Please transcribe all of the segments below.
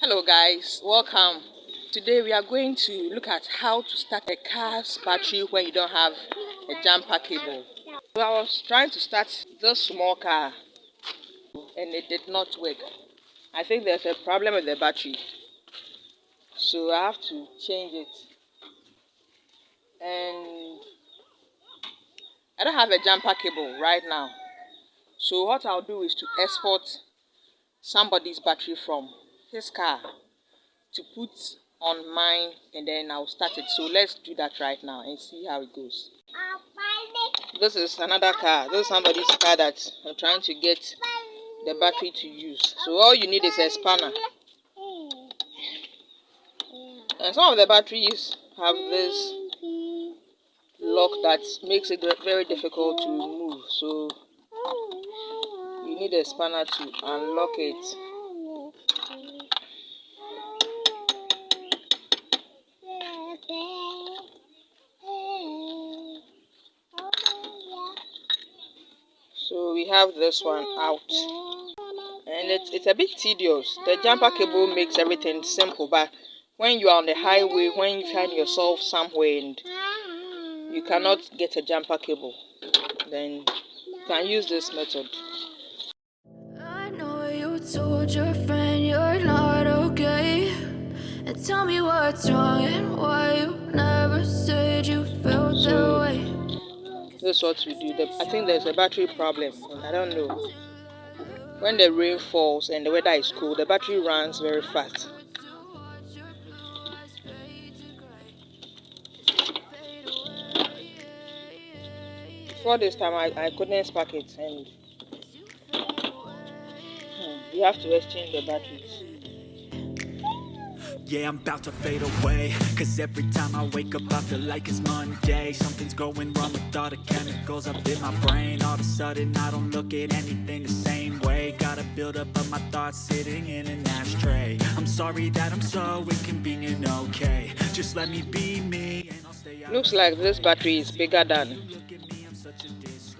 Hello guys, welcome. Today we are going to look at how to start a car's battery when you don't have a jumper cable. So I was trying to start this small car and it did not work. I think there's a problem with the battery. So I have to change it. And I don't have a jumper cable right now. So what I'll do is to export somebody's battery from his car to put on mine and then I'll start it. So let's do that right now and see how it goes. This is another car. This is somebody's car that I'm trying to get the battery to use. So all you need is a spanner. And some of the batteries have this lock that makes it very difficult to move. So you need a spanner to unlock it. So we have this one out, and it's a bit tedious. The jumper cable makes everything simple, but when you are on the highway, when you find yourself somewhere and you cannot get a jumper cable, then you can use this method. I know you told your friend you're not okay, and tell me what's wrong and why you never said you felt that way. This is what we do. I think there's a battery problem. I don't know. When the rain falls and the weather is cool, the battery runs very fast. Before this time, I couldn't spark it, and you have to exchange the batteries. Yeah, I'm about to fade away, cause every time I wake up I feel like it's Monday. Something's going wrong with all the chemicals up in my brain. All of a sudden I don't look at anything the same way. Gotta build up of my thoughts sitting in an ashtray. I'm sorry that I'm so inconvenient, okay. Just let me be me and I'll stay out. Looks like this battery is bigger than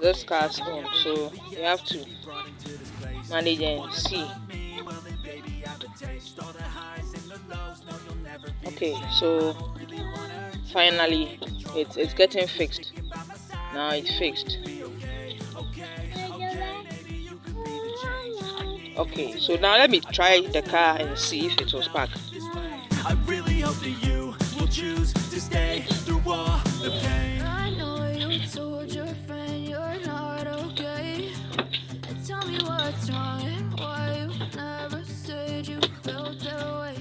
this car's own, so you have to manage and see. Okay, so finally it's getting fixed. Now it's fixed. Okay, so now let me try the car and see if it will spark. I really hope that you will choose to stay through all the pain. I know you told your friend you're not okay, and tell me what's wrong and why you never said you felt that way.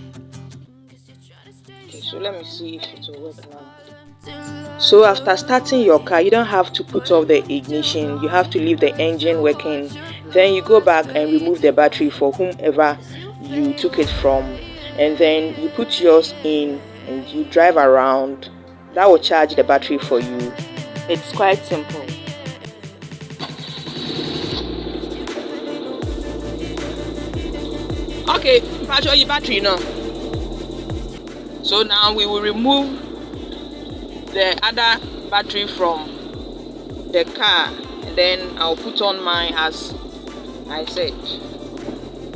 Okay, so let me see if it will work now. So after starting your car, you don't have to put off the ignition. You have to leave the engine working. Then you go back and remove the battery for whomever you took it from. And then you put yours in and you drive around. That will charge the battery for you. It's quite simple. Okay, patch your battery now. So now we will remove the other battery from the car, and then I'll put on mine as I said.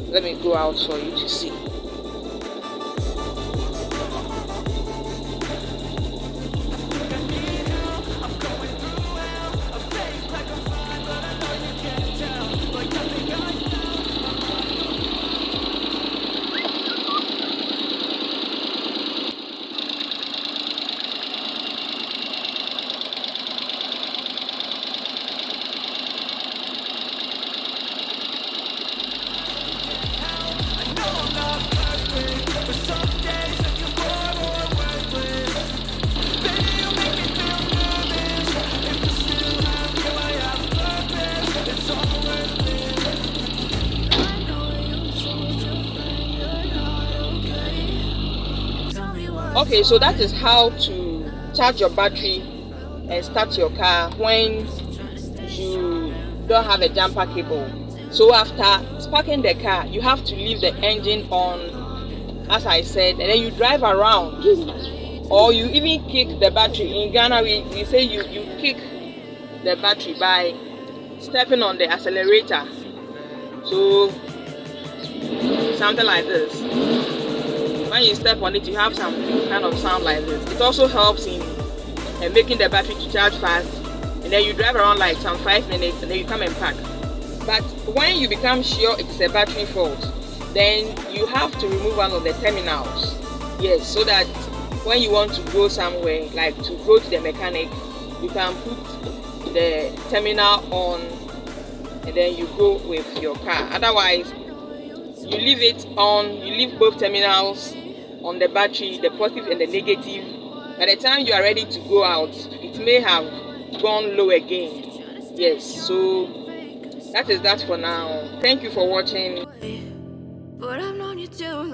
Let me go out for you to see. Okay, so that is how to charge your battery and start your car when you don't have a jumper cable. So after sparking the car, you have to leave the engine on, as I said, and then you drive around, or you even kick the battery. In Ghana, we say you kick the battery by stepping on the accelerator. So something like this. when you step on it, you have some kind of sound like this. It also helps in making the battery to charge fast, and then you drive around like some 5 minutes, and then you come and pack. But when you become sure it's a battery fault, then you have to remove one of the terminals. Yes, so that when you want to go somewhere, like to go to the mechanic, you can put the terminal on and then you go with your car. Otherwise, you leave it on, you leave both terminals on the battery, the positive and the negative. By the time you are ready to go out, it may have gone low again. Yes, so that is that for now. Thank you for watching. But I've known you too long.